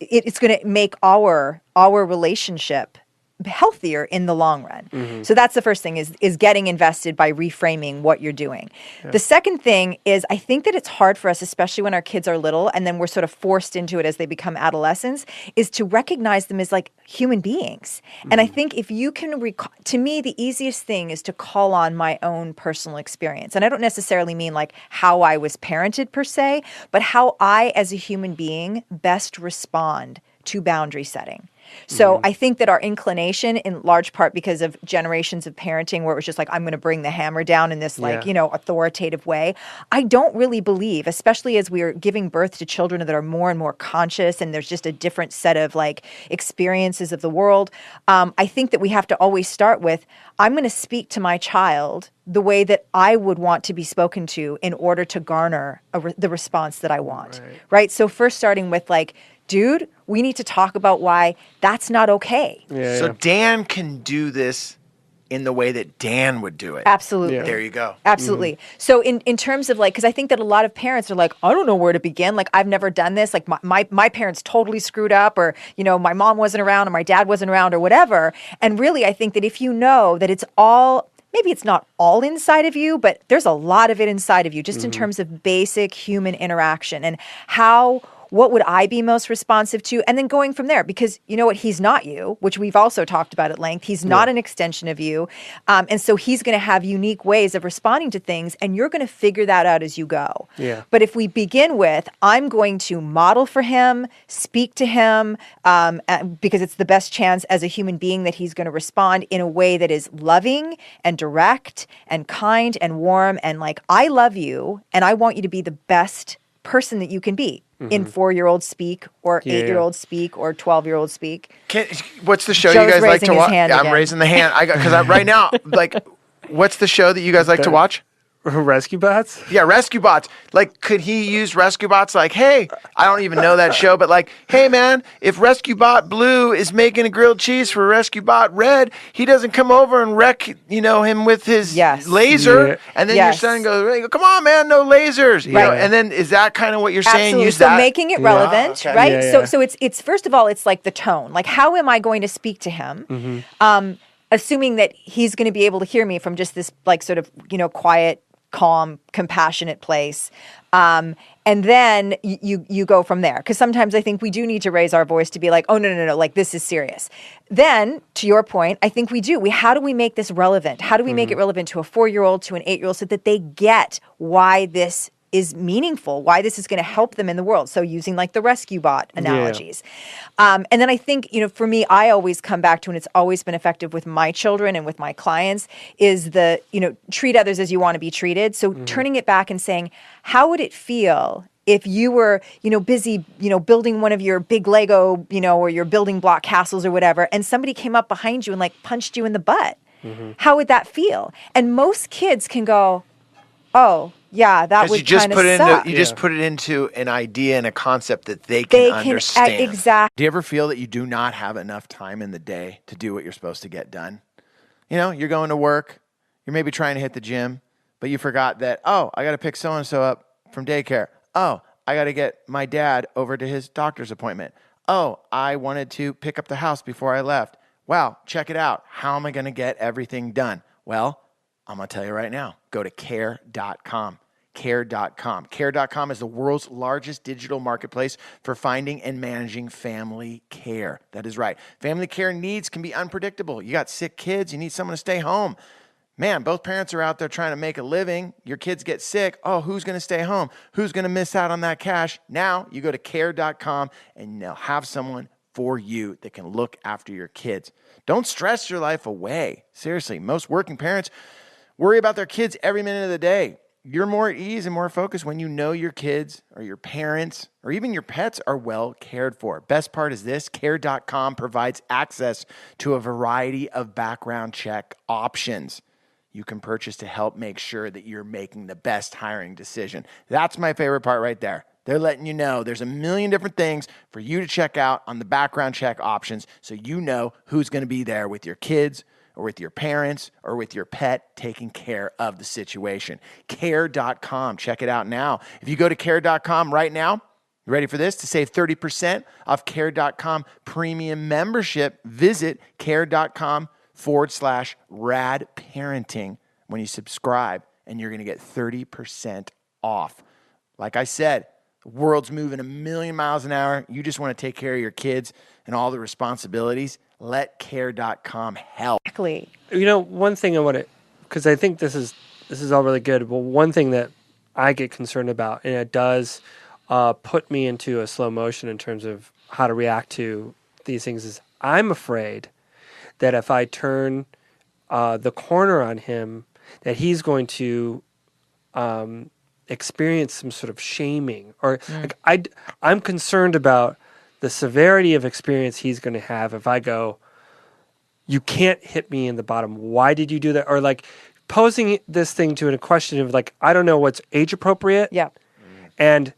it's going to make our relationship healthier in the long run. So that's the first thing is getting invested by reframing what you're doing. The second thing is I think that it's hard for us, especially when our kids are little and then we're sort of forced into it as they become adolescents, is to recognize them as like human beings. And I think if you can to me, the easiest thing is to call on my own personal experience. And I don't necessarily mean like how I was parented per se, but how I as a human being best respond to boundary setting. So I think that our inclination, in large part because of generations of parenting where it was just like, I'm going to bring the hammer down in this like, authoritative way. I don't really believe, especially as we are giving birth to children that are more and more conscious and there's just a different set of like experiences of the world. I think that we have to always start with, I'm going to speak to my child the way that I would want to be spoken to in order to garner the response that I want. Right? So first starting with like, dude, we need to talk about why that's not okay. So Dan can do this in the way that Dan would do it. Absolutely. There you go. Absolutely. So in terms of like, because I think that a lot of parents are like, I don't know where to begin. Like, I've never done this. Like my parents totally screwed up, or, my mom wasn't around or my dad wasn't around or whatever. And really, I think that if you know that it's all, maybe it's not all inside of you, but there's a lot of it inside of you, just in terms of basic human interaction and what would I be most responsive to? And then going from there, because you know what? He's not you, which we've also talked about at length. He's not an extension of you. And so he's going to have unique ways of responding to things, and you're going to figure that out as you go. Yeah. But if we begin with, I'm going to model for him, speak to him, because it's the best chance as a human being that he's going to respond in a way that is loving and direct and kind and warm and like, I love you, and I want you to be the best person that you can be in 4-year-old speak or 8-year-old speak or 12-year-old speak. What's the show Joe's you guys like to watch? I'm raising the hand. Because right now, like, what's the show that you guys like to watch? Rescue Bots? Yeah, Rescue Bots. Like, could he use Rescue Bots? Like, hey, I don't even know that show, but like, hey, man, if Rescue Bot Blue is making a grilled cheese for Rescue Bot Red, he doesn't come over and wreck, him with his laser. Yeah. And then your son goes, hey, come on, man, no lasers. You know, and then is that kind of what you're saying? Absolutely. Use so that? making it relevant, okay. right? Yeah. So it's first of all, it's like the tone. Like, how am I going to speak to him? Assuming that he's going to be able to hear me from just this like sort of, quiet, calm, compassionate place. And then you go from there. Because sometimes I think we do need to raise our voice to be like, oh, no, like this is serious. Then, to your point, I think we do. How do we make this relevant? How do we make it relevant to a 4-year-old, to an 8-year-old, so that they get why this is meaningful, why this is going to help them in the world. So using like the rescue bot analogies. And then I think, for me, I always come back to, and it's always been effective with my children and with my clients, is the, treat others as you want to be treated. So turning it back and saying, how would it feel if you were, busy, building one of your big Lego, or your building block castles or whatever, and somebody came up behind you and like punched you in the butt? How would that feel? And most kids can go, oh, yeah, that would kind of suck. You just put it into an idea and a concept that they can understand. Exactly. Do you ever feel that you do not have enough time in the day to do what you're supposed to get done? You're going to work, you're maybe trying to hit the gym, but you forgot that, I got to pick so-and-so up from daycare. I got to get my dad over to his doctor's appointment. I wanted to pick up the house before I left. Wow, check it out. How am I going to get everything done? Well, I'm going to tell you right now, go to care.com. Care.com. Care.com is the world's largest digital marketplace for finding and managing family care. That is right. Family care needs can be unpredictable. You got sick kids. You need someone to stay home. Man, both parents are out there trying to make a living. Your kids get sick. Who's going to stay home? Who's going to miss out on that cash? Now you go to care.com and they'll have someone for you that can look after your kids. Don't stress your life away. Seriously, most working parents worry about their kids every minute of the day. You're more at ease and more focused when you know your kids or your parents or even your pets are well cared for. Best part is this, care.com provides access to a variety of background check options you can purchase to help make sure that you're making the best hiring decision. That's my favorite part right there. They're letting you know there's a million different things for you to check out on the background check options so you know who's going to be there with your kids or with your parents, or with your pet taking care of the situation. Care.com. Check it out now. If you go to care.com right now, You ready for this? To save 30% off care.com premium membership, visit care.com/rad parenting when you subscribe, and you're going to get 30% off. Like I said, the world's moving a million miles an hour. You just want to take care of your kids and all the responsibilities. Let care.com help. Exactly. One thing I want to, because I think this is all really good, but one thing that I get concerned about, and it does put me into a slow motion in terms of how to react to these things, is I'm afraid that if I turn the corner on him, that he's going to experience some sort of shaming, or I'm concerned about the severity of experience he's going to have if I go, you can't hit me in the bottom. Why did you do that? Or like posing this thing to a question of like, I don't know what's age appropriate. Yeah. And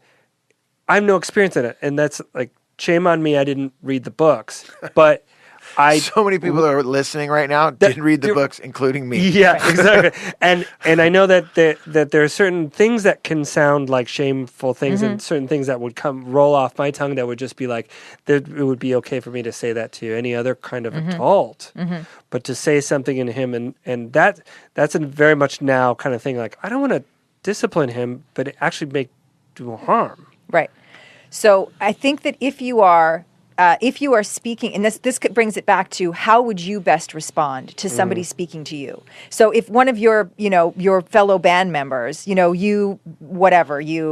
I have no experience in it. And that's like, shame on me. I didn't read the books, but so many people that are listening right now didn't read the books, including me. Yeah, exactly. And I know that there are certain things that can sound like shameful things, and certain things that would roll off my tongue that would just be like, it would be okay for me to say that to any other kind of adult, but to say something in him, and that's a very much now kind of thing. Like, I don't want to discipline him, but it actually do harm. Right. So I think that if you are speaking, and this brings it back to how would you best respond to somebody speaking to you? So if one of your fellow band members, you were recording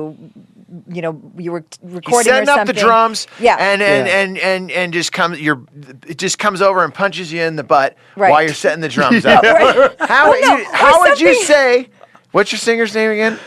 or setting something. up the drums, yeah, and just it just comes over and punches you in the butt while you're setting the drums up. How would you say? What's your singer's name again?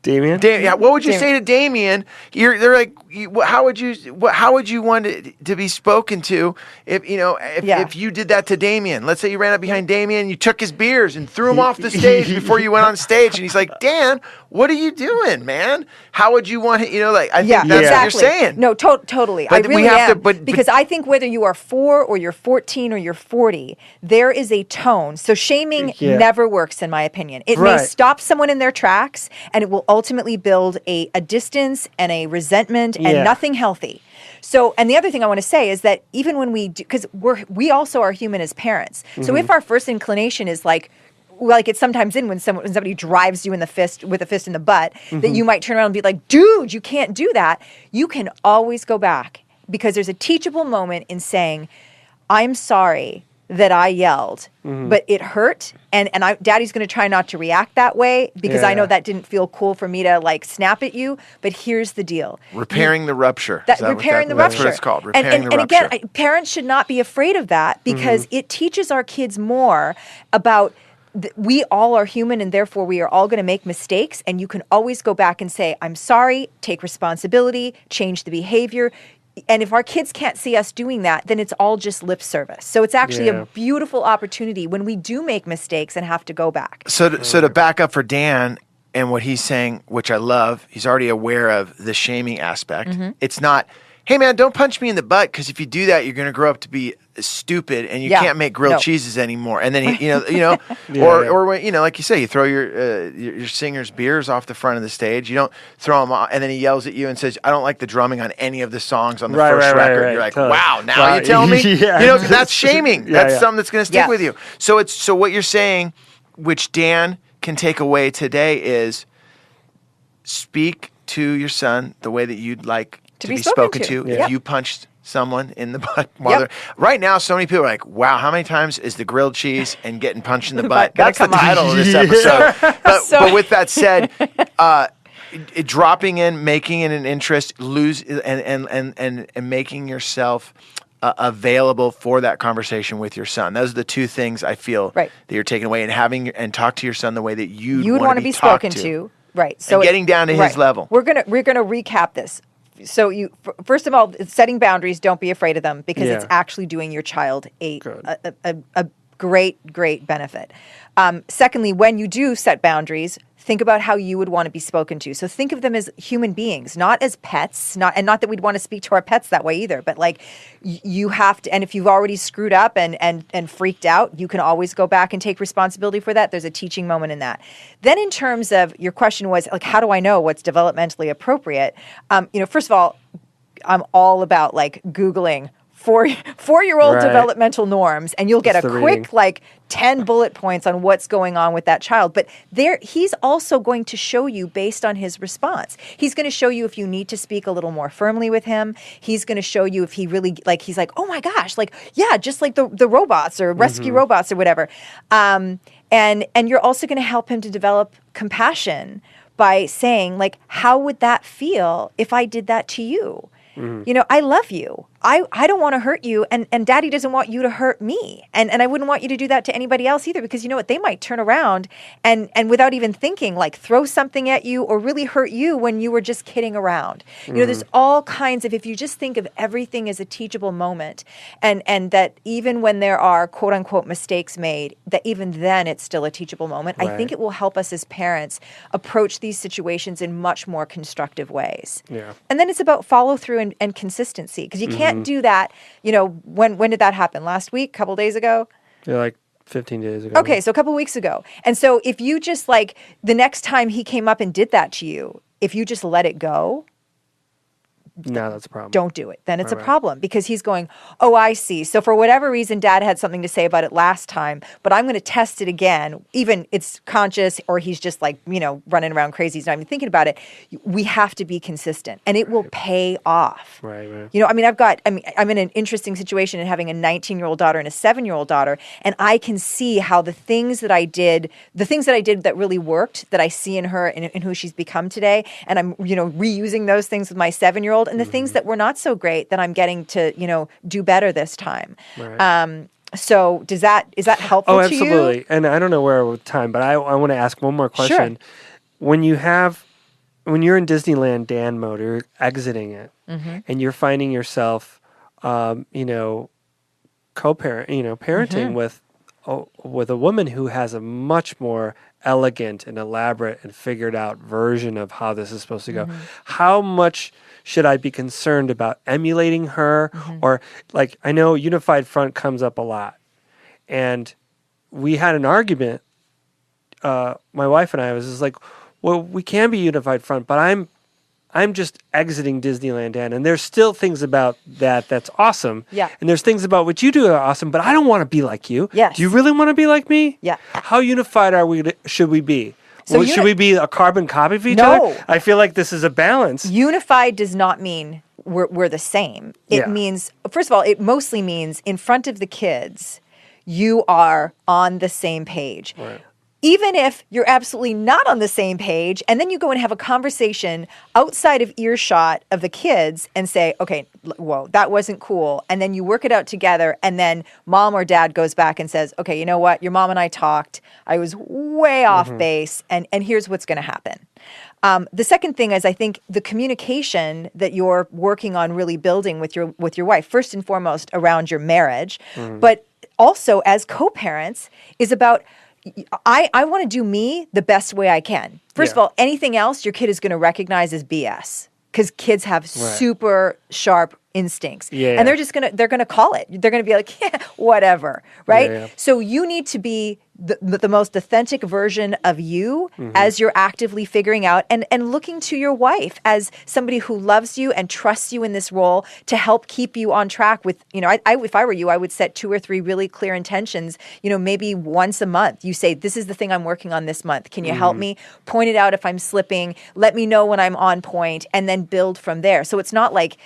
Damien? Yeah. What would you say to Damien? They're like, how would you want it to be spoken to if you did that to Damien? Let's say you ran up behind Damien, you took his beers and threw him off the stage before you went on stage, and he's like, Dan, what are you doing, man? How would you want it? I think that's what you're saying. No, totally. But I really am. But because I think whether you are 4 or you're 14 or you're 40, there is a tone. So shaming never works, in my opinion. It may stop someone in their tracks, and it will ultimately build a distance and a resentment and nothing healthy. So, and the other thing I want to say is that even when we do, because we also are human as parents. So if our first inclination is like it's sometimes when somebody drives you with a fist in the butt, that you might turn around and be like, dude, you can't do that. You can always go back, because there's a teachable moment in saying, I'm sorry that I yelled, but it hurt, and Daddy's going to try not to react that way, because I know that didn't feel cool for me to like snap at you. But here's the deal: repairing the rupture. Repairing the rupture. That's what it's called. Repairing the rupture. And again, parents should not be afraid of that, because it teaches our kids more about. We all are human, and therefore we are all going to make mistakes, and you can always go back and say, I'm sorry, take responsibility, change the behavior. And if our kids can't see us doing that, then it's all just lip service. So it's actually a beautiful opportunity when we do make mistakes and have to go back. So to back up for Dan and what he's saying, which I love, he's already aware of the shaming aspect. It's not, hey man, don't punch me in the butt, because if you do that, you're going to grow up to be stupid, and you can't make grilled cheeses anymore. And then or when, like you say, you throw your singer's beers off the front of the stage. You don't throw them off, and then he yells at you and says, "I don't like the drumming on any of the songs on the first record." Right, you're like, totally. "Wow, now you tell me?" That's shaming. That's something that's going to stick with you. So what you're saying, which Dan can take away today, is speak to your son the way that you'd like to be spoken to. If you punched someone in the butt right now, so many people are like, wow, how many times is the grilled cheese and getting punched in the butt? That's the title of this episode. But with that said, dropping in, making it an interest, and making yourself available for that conversation with your son. Those are the two things I feel that you're taking away, and talk to your son the way that you'd want to be spoken to. Right. So getting down to his level. We're gonna recap this. So first of all, setting boundaries, don't be afraid of them, because it's actually doing your child a great benefit. Secondly, when you do set boundaries, think about how you would want to be spoken to. So think of them as human beings, not as pets, not that we'd want to speak to our pets that way either, but like you have to, and if you've already screwed up and freaked out, you can always go back and take responsibility for that. There's a teaching moment in that. Then in terms of your question was like, how do I know what's developmentally appropriate? First of all, I'm all about like Googling four-year-old Right. developmental norms, and you'll get That's a the quick reading. like 10 bullet points on what's going on with that child. But he's also going to show you based on his response. He's going to show you if you need to speak a little more firmly with him. He's going to show you if he really like, he's like, oh my gosh, like, yeah, just like the robots or rescue robots or whatever. And you're also going to help him to develop compassion by saying like, how would that feel if I did that to you? I love you. I don't want to hurt you, and daddy doesn't want you to hurt me. And I wouldn't want you to do that to anybody else either, because you know what? They might turn around and without even thinking, like throw something at you or really hurt you when you were just kidding around. There's all kinds of, if you just think of everything as a teachable moment, and that even when there are quote unquote mistakes made, that even then it's still a teachable moment. Right. I think it will help us as parents approach these situations in much more constructive ways. Yeah. And then it's about follow through and consistency, because you can't do that. When did that happen? Last week? Couple days ago? Yeah, like 15 days ago. Okay, so a couple weeks ago. And so if you just like the next time he came up and did that to you, if you just let it go, No, that's a problem. don't do it. Then it's a Right. problem, because he's going, oh, I see. So for whatever reason, dad had something to say about it last time, but I'm going to test it again. Even it's conscious or he's just like, running around crazy. He's not even thinking about it. We have to be consistent, and it will pay off. Right. I'm in an interesting situation in having a 19-year-old daughter and a 7-year-old daughter, and I can see how the things that I did that really worked, that I see in her and in who she's become today, and I'm, reusing those things with my 7-year-old, and the things that were not so great that I'm getting to, do better this time. Right. So is that helpful Oh, to you? absolutely. And I don't know where with time, but I want to ask one more question. Sure. When you're in Disneyland Dan mode, or you're exiting it, and you're finding yourself, co-parent, parenting with a woman who has a much more elegant and elaborate and figured out version of how this is supposed to go. How much should I be concerned about emulating her? Or like, I know unified front comes up a lot, and we had an argument. My wife and I was just like, well, we can be unified front, but I'm just exiting Disneyland Dan, and there's still things about that's awesome. Yeah. And there's things about what you do that are awesome, but I don't want to be like you. Yes. Do you really want to be like me? Yeah. How unified should we be? So Should we be a carbon copy of each No. other? I feel like this is a balance. Unified does not mean we're the same. It Yeah. means, first of all, it mostly means in front of the kids, you are on the same page. Right. Even if you're absolutely not on the same page, and then you go and have a conversation outside of earshot of the kids and say, okay, whoa, that wasn't cool. And then you work it out together, and then mom or dad goes back and says, okay, you know what? Your mom and I talked. I was way off base, and here's what's going to happen. The second thing is, I think the communication that you're working on really building with your wife, first and foremost around your marriage, but also as co-parents, is about, I want to do me the best way I can. First of all, anything else your kid is going to recognize as BS, because kids have super sharp instincts. Yeah. And they're going to call it. They're going to be like, yeah, whatever, right? Yeah. So you need to be the most authentic version of you as you're actively figuring out and looking to your wife as somebody who loves you and trusts you in this role to help keep you on track with, if I were you, I would set 2 or 3 really clear intentions, maybe once a month. You say, this is the thing I'm working on this month. Can you help me? Point it out if I'm slipping. Let me know when I'm on point, and then build from there. So it's not like,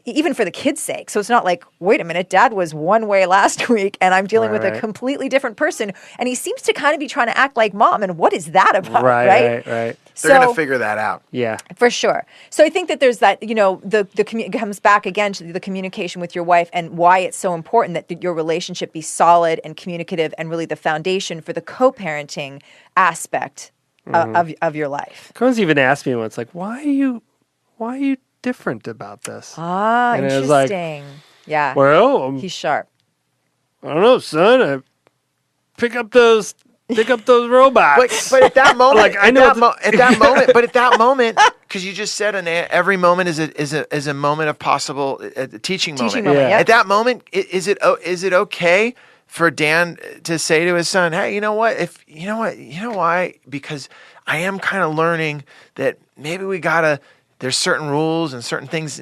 even for the kids' sake. So it's not like, wait a minute, dad was one way last week and I'm dealing with a completely different person. And he seems to kind of be trying to act like mom. And what is that about? Right. They're going to figure that out. Yeah. For sure. So I think that there's that, it comes back again to the communication with your wife and why it's so important that your relationship be solid and communicative and really the foundation for the co-parenting aspect of your life. Cohen's even asked me once, like, why are you different about this? Ah, and interesting. It was like, yeah. well, He's sharp. I don't know, son. I pick up those Pick up those robots. But at that moment, Like, I know at that moment, because you just said, Anea, every moment is a moment of possible teaching moment. Teaching moment, Yeah. yeah. At that moment, is it okay for Dan to say to his son, "Hey, you know what? You know why? Because I am kind of learning that maybe we gotta. There's certain rules and certain things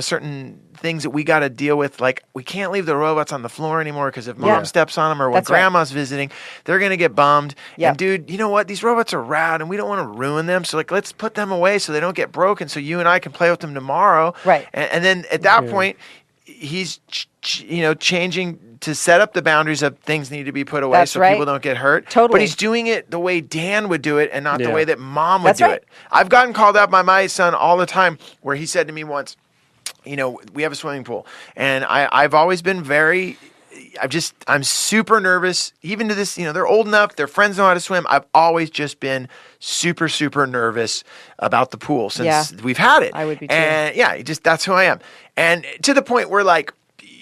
certain things that we got to deal with. Like, we can't leave the robots on the floor anymore because if mom steps on them or when That's right. grandma's visiting, they're going to get bummed. Yep. And dude, you know what? These robots are rad and we don't want to ruin them. So like, let's put them away so they don't get broken so you and I can play with them tomorrow. Right. And then at that point, he's, changing to set up the boundaries of things need to be put away That's so right. people don't get hurt. Totally. But he's doing it the way Dan would do it and not the way that mom would That's do right. it. I've gotten called out by my son all the time where he said to me once, we have a swimming pool and I've always been I'm super nervous. Even to this, they're old enough, their friends know how to swim. I've always just been super, super nervous about the pool since we've had it. I would be too. And that's who I am. And to the point where like,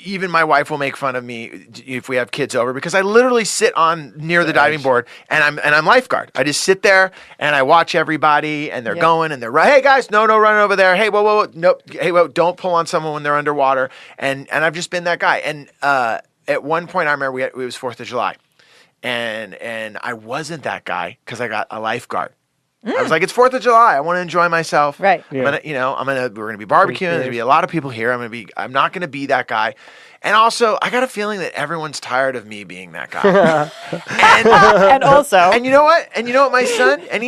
even my wife will make fun of me if we have kids over because I literally sit near the diving board and I'm lifeguard. I just sit there and I watch everybody and they're going and they're right. Hey guys, no running over there. Hey, whoa, nope. Hey, whoa, don't pull on someone when they're underwater. And I've just been that guy. And at one point I remember it was 4th of July and I wasn't that guy because I got a lifeguard. I was like, it's 4th of July. I want to enjoy myself. Right. We're going to be barbecuing. There's going to be a lot of people here. I'm not going to be that guy. And also, I got a feeling that everyone's tired of me being that guy. And also. And you know what? My son, and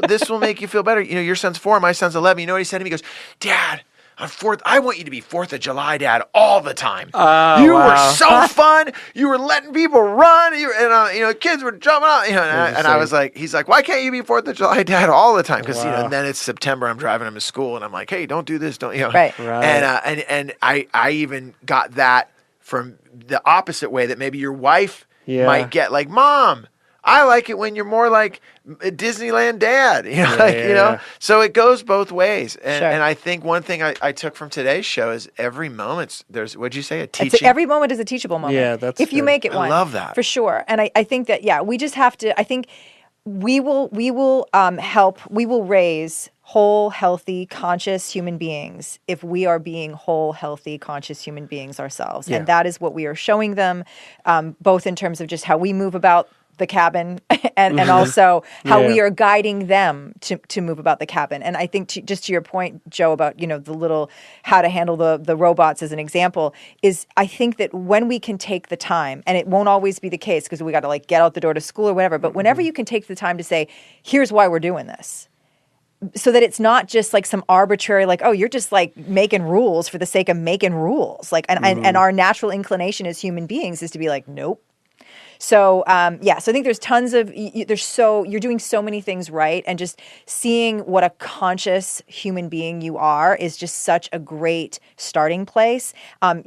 this will make you feel better. Your son's 4, my son's 11. You know what he said to me? He goes, Dad, on 4th, I want you to be 4th of July, Dad, all the time. You were so fun. You were letting people run. Kids were jumping out. And I was like, he's like, why can't you be 4th of July, Dad, all the time? Because then it's September. I'm driving him to school, and I'm like, hey, don't do this, don't. Right. And I even got that from the opposite way that maybe your wife might get, like, Mom, I like it when you're more like a Disneyland dad, So it goes both ways. And I think one thing I took from today's show is every moment what'd you say? Every moment is a teachable moment. Yeah, that's if you make it one. I love that. For sure. And I think that, we just have to, I think we will raise whole, healthy, conscious human beings if we are being whole, healthy, conscious human beings ourselves. Yeah. And that is what we are showing them, both in terms of just how we move about the cabin and also how we are guiding them to move about the cabin. And I think just to your point, Joe, about, the little how to handle the robots as an example, is I think that when we can take the time, and it won't always be the case because we got to get out the door to school or whatever, but whenever you can take the time to say, here's why we're doing this. So that it's not just some arbitrary, you're just making rules for the sake of making rules. And our natural inclination as human beings is to be nope. So, so I think there's tons of, you're doing so many things right. And just seeing what a conscious human being you are is just such a great starting place.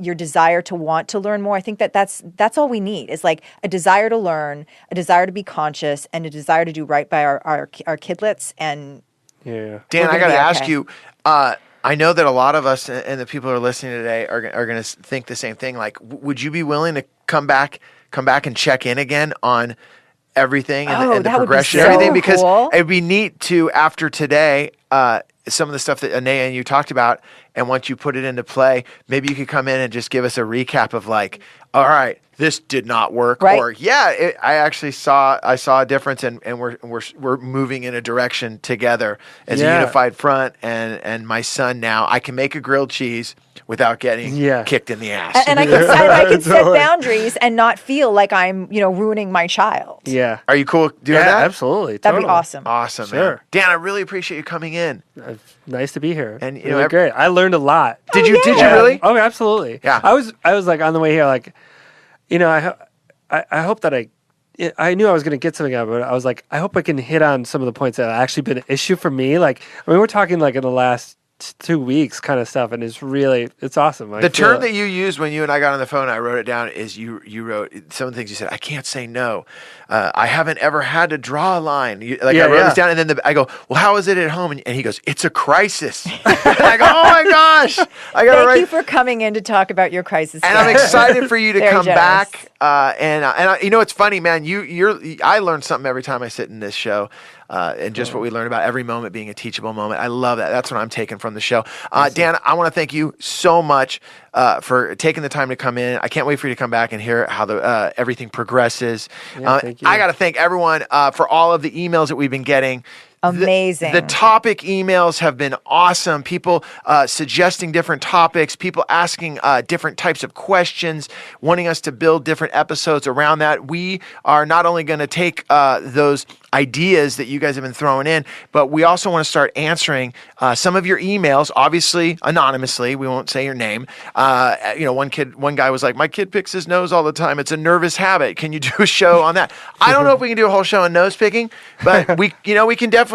Your desire to want to learn more. I think that's all we need is a desire to learn, a desire to be conscious, and a desire to do right by our kidlets. And Dan, I got to ask you, I know that a lot of us and the people who are listening today are going to think the same thing. Would you be willing to come back and check in again on everything and the progression and everything? Because it'd be neat to, after today, some of the stuff that Anea and you talked about, and once you put it into play, maybe you could come in and just give us a recap of all right, this did not work, right. Or I saw a difference, and we're moving in a direction together as a unified front. And my son now, I can make a grilled cheese without getting kicked in the ass. And I can set boundaries and not feel like I'm ruining my child. Yeah. Are you cool doing that? Absolutely. That'd be awesome. Awesome, Sure. man. Dan, I really appreciate you coming in. Nice to be here. And really great. I learned a lot. Did you really? Oh, absolutely. Yeah. I was on the way here, I hope that I knew I was going to get something out of it. I was I hope I can hit on some of the points that have actually been an issue for me. We're talking in the last 2 weeks kind of stuff, and it's awesome. The term that you used when you and I got on the phone, I wrote it down, is you wrote some of the things you said. I can't say no. I haven't ever had to draw a line. I wrote this down, and then I go, well, how is it at home? And he goes, it's a crisis. And I go, oh my gosh. Thank you for coming in to talk about your crisis. And I'm excited for you to come generous. back. And you know, it's funny, man. I learn something every time I sit in this show. And just what we learned about every moment being a teachable moment. I love that. That's what I'm taking from the show. Dan, I want to thank you so much for taking the time to come in. I can't wait for you to come back and hear how everything progresses. Thank you. I got to thank everyone for all of the emails that we've been getting. Amazing. The topic emails have been awesome. People suggesting different topics, people asking different types of questions, wanting us to build different episodes around that. We are not only going to take those ideas that you guys have been throwing in, but we also want to start answering some of your emails, obviously anonymously. We won't say your name. One guy was like, my kid picks his nose all the time. It's a nervous habit. Can you do a show on that? I don't know if we can do a whole show on nose picking, but we can definitely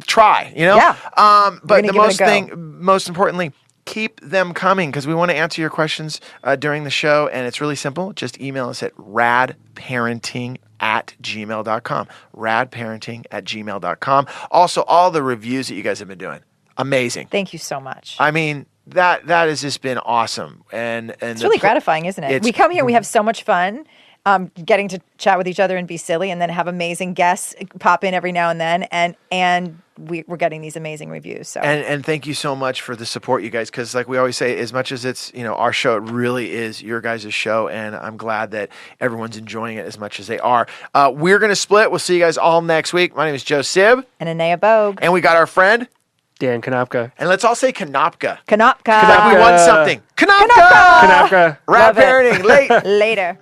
try, Yeah. But most importantly, keep them coming, because we want to answer your questions during the show, and it's really simple. Just email us at radparenting@gmail.com. radparenting@gmail.com. Also, all the reviews that you guys have been doing, amazing. Thank you so much. I mean, that has just been awesome, and it's really gratifying, isn't it? We come here, we have so much fun. Getting to chat with each other and be silly, and then have amazing guests pop in every now and then, and we're getting these amazing reviews. So and thank you so much for the support, you guys, because like we always say, as much as it's our show, it really is your guys' show, and I'm glad that everyone's enjoying it as much as they are. We're gonna split. We'll see you guys all next week. My name is Joe Sib and Anea Bogue, and we got our friend Dan Konopka. And let's all say Konopka. Konopka. Like we won something. Konopka. Konopka. Rad Parenting. Later.